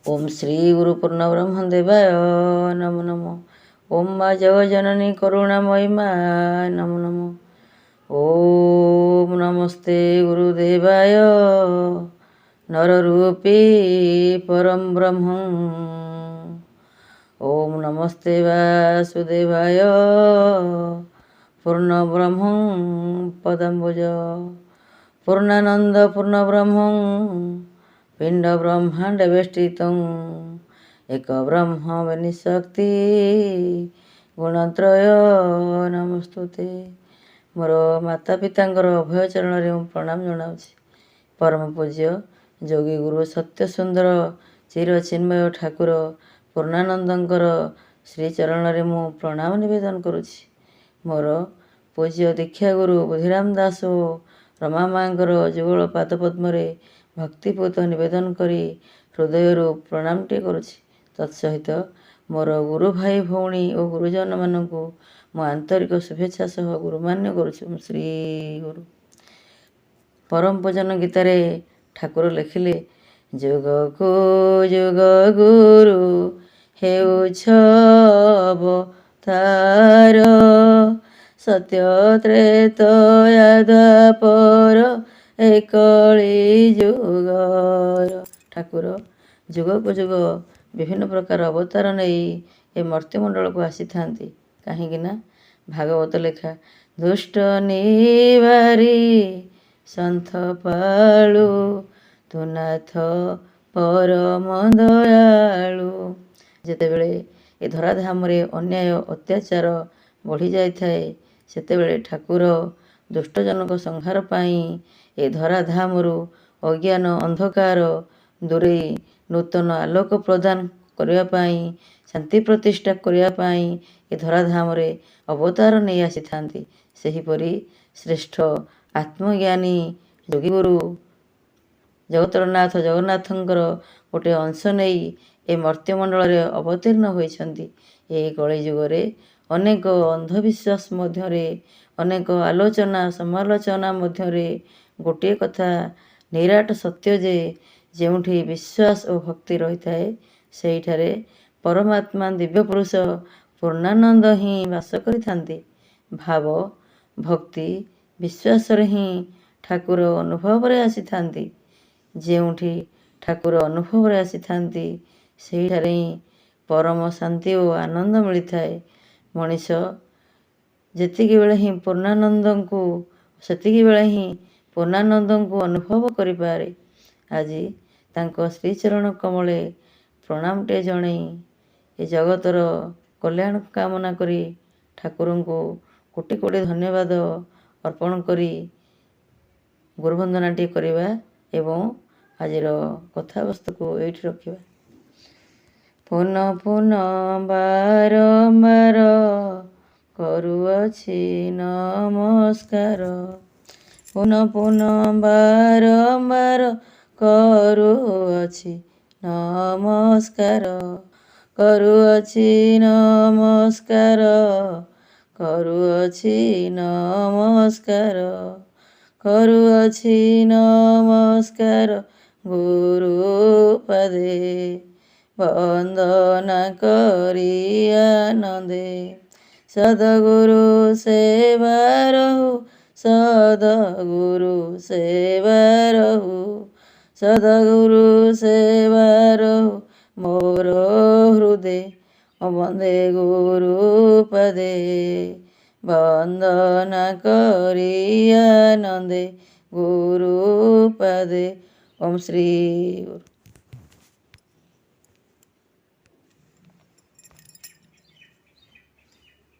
ओम श्री गुरु पूर्ण ब्रह्म देवाय नमो नमो। ओम माँ जगजननी करुणामयी माँ नमो नमो। ओम नमस्ते गुरुदेवाय नररूपी परम ब्रह्म। ओम नमस्ते वासुदेवाय पूर्ण ब्रह्म पदम्बुज पूर्णानंद पूर्ण ब्रह्म पिंड ब्रह्मांड वेष्टित एक ब्रह्म विनिशक्ति गुणत्रय नमस्तुते। मोर माता पितांकर अभय चरण में प्रणाम जनाऊँच। परम पूज्य योगी गुरु सत्य सुंदर चिर चिन्मय ठाकुर पूर्णानंदंकर श्रीचरण में मु प्रणाम निवेदन करुछि। मोर पूज्य दीक्षा गुरु बुधिराम दास रमा माँकर जुगल पादपद्म भक्तिपूत निवेदन करी हृदय प्रणामटे करुछि। तत्सहित मोर गुरु भाई भौणी और गुरुजन मानू मो आंतरिक शुभेच्छा सह गुरुमान्य करुछि। श्री गुरु परम पूजन गीतार ठाकुर लिखिले जुग को जुग गुरु हेउछ अवतार सत्य त्रेतया द्वापर एकली जुगर। ठाकुर जुग को जुग विभिन्न प्रकार अवतार नहीं ए मर्त्यमंडल को आसी था। कहीं भागवत लेखा दुष्ट निवारी सन्थ पालु तुनाथ परम दयालु। जेतेबेले ए धराधाम रे अन्याय अत्याचार बढ़ी जाए सेतेबेले ठाकुर दुष्टजनक संहार पाई ए धराधामरू अज्ञान अंधकार दूरे नूतन आलोक प्रदान करने शांति प्रतिष्ठा करने ए धराधाम रे अवतार नहीं आसी थांती। सेहीपरि श्रेष्ठ आत्मज्ञानी योगी गुरु जगतरनाथ जगन्नाथंकर गोटे अंश नहीं ए मर्त्यमंडल रे अवतीर्ण होइछंती। ए कलि जुगरे अनेक अंधविश्वास मध्यरे अनेक आलोचना समालोचना मध्यरे गोटे कथा निराट सत्य जे जेउठी विश्वास और भक्ति रही थाए सेठारे परमात्मा दिव्य पुरुष पूर्णानंद ही वास करि भाव भक्ति विश्वास ही ठाकुर अनुभव रे आसी थांती। जेउठी ठाकुर अनुभव रे आसी थांती सेठारे ही परम शांति और आनंद मिली थाए। मनीष जेतिकी बेले ही पूर्णानंद को सेतिकी बेले ही पूर्णानंद को अनुभव करि पारे। आज तांको श्रीचरण कमले प्रणामटे जणई ए जगतर कल्याण कामना करी ठाकुर को कोटि कोटि धन्यवाद अर्पण करी गुरुवंदनाटी करवा एवं आजिर कथावस्तु को एठी रखिबा। पुनः पुनः बारंबार करुअछि नमस्कार पुनः पुनः बारंबार करुअछि नमस्कार करुअछि नमस्कार करुअछि नमस्कार करुअछि नमस्कार गुरुपदे वंदना करी आनंदे सदगुरु सेवा रहु सदगुरु सेवा रहु सदगुरु सेवा रहु मोर हृदय वंदे गुरुपदे वंदना करी आनंदे गुरुपदे। ओम श्री गुरु।